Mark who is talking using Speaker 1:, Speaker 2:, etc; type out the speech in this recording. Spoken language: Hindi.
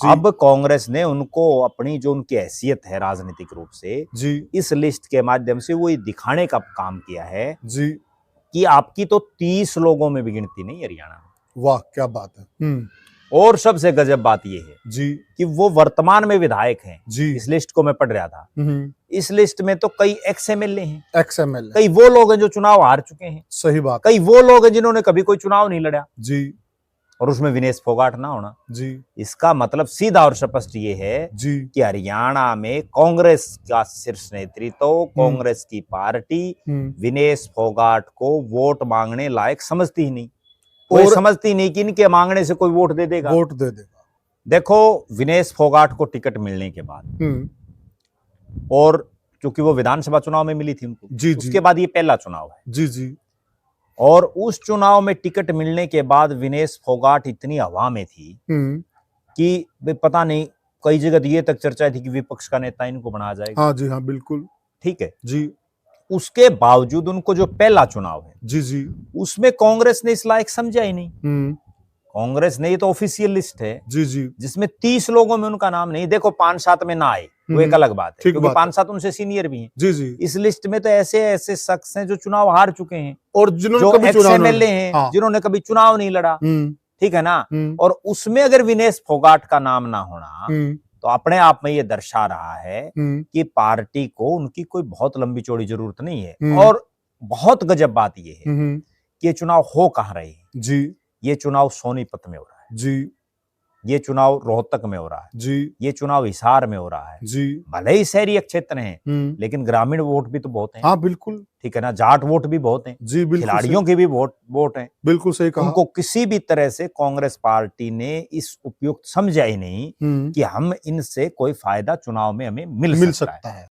Speaker 1: अब कांग्रेस ने उनको अपनी जो उनकी हैसियत है राजनीतिक रूप से
Speaker 2: जी
Speaker 1: इस लिस्ट के माध्यम से वो ये दिखाने का काम किया है
Speaker 2: जी।
Speaker 1: कि आपकी तो 30 लोगों में भी गिनती नहीं हरियाणा में।
Speaker 2: वाह क्या बात है।
Speaker 1: और सबसे गजब बात ये है
Speaker 2: जी
Speaker 1: कि वो वर्तमान में विधायक हैं।
Speaker 2: जी।
Speaker 1: इस लिस्ट को मैं पढ़ रहा था, इस लिस्ट में तो कई एक्स एमएलए हैं,
Speaker 2: XML,
Speaker 1: कई वो लोग हैं जो चुनाव हार चुके हैं,
Speaker 2: सही बात,
Speaker 1: कई वो लोग हैं जिन्होंने कभी कोई चुनाव नहीं लड़ा
Speaker 2: जी।
Speaker 1: और उसमें विनेश फोगाट ना होना
Speaker 2: जी।
Speaker 1: इसका मतलब सीधा और स्पष्ट ये है
Speaker 2: जी
Speaker 1: कि हरियाणा में कांग्रेस का शीर्ष नेतृत्व, कांग्रेस की पार्टी विनेश फोगाट को वोट मांगने लायक समझती ही नहीं। कोई समझती नहीं कि इनके मांगने से कोई वोट दे देगा। देखो विनेश फोगाट को टिकट मिलने के बाद और क्योंकि वो विधानसभा चुनाव में मिली थी उनको,
Speaker 2: जी,
Speaker 1: उसके बाद ये पहला चुनाव है।
Speaker 2: जी जी।
Speaker 1: और उस चुनाव में टिकट मिलने के बाद विनेश फोगाट इतनी हवा में थी कि पता नहीं कई जगह ये तक चर्चा थी कि विपक्ष का नेता इनको बनाया जाएगा।
Speaker 2: हाँ जी हाँ बिल्कुल
Speaker 1: ठीक है
Speaker 2: जी।
Speaker 1: उसके बावजूद उनको जो पहला चुनाव है
Speaker 2: जी जी
Speaker 1: उसमें कांग्रेस ने इस लायक समझा ही नहीं। कांग्रेस ने, ये तो ऑफिशियल लिस्ट है
Speaker 2: जी जी,
Speaker 1: जिसमें 30 लोगों में उनका नाम नहीं। देखो 5-7 में ना आए वो एक अलग बात है, क्योंकि 5-7 उनसे सीनियर भी हैं।
Speaker 2: जी जी।
Speaker 1: इस लिस्ट में तो ऐसे ऐसे शख्स हैं जो चुनाव हार चुके हैं
Speaker 2: और जिन्होंने
Speaker 1: एक्स-एमएलए हैं, जिन्होंने कभी चुनाव नहीं लड़ा। ठीक है ना। और उसमें अगर विनेश फोगाट का नाम ना होना तो अपने आप में ये दर्शा रहा है कि पार्टी को उनकी कोई बहुत लंबी चौड़ी जरूरत नहीं है। और बहुत गजब बात ये है कि ये चुनाव हो कहाँ रहे हैं
Speaker 2: जी।
Speaker 1: ये चुनाव सोनीपत में हो रहा है
Speaker 2: जी,
Speaker 1: ये चुनाव रोहतक में हो रहा है
Speaker 2: जी,
Speaker 1: ये चुनाव हिसार में हो रहा है
Speaker 2: जी।
Speaker 1: भले ही शहरी क्षेत्र हैं लेकिन ग्रामीण वोट भी तो बहुत हैं।
Speaker 2: हाँ बिल्कुल,
Speaker 1: ठीक है ना। जाट वोट भी बहुत हैं
Speaker 2: जी बिल्कुल,
Speaker 1: खिलाड़ियों के भी वोट हैं।
Speaker 2: बिल्कुल सही कहा।
Speaker 1: उनको किसी भी तरह से कांग्रेस पार्टी ने इस उपयुक्त समझा ही नहीं कि हम इनसे कोई फायदा चुनाव में हमें मिल सकता है।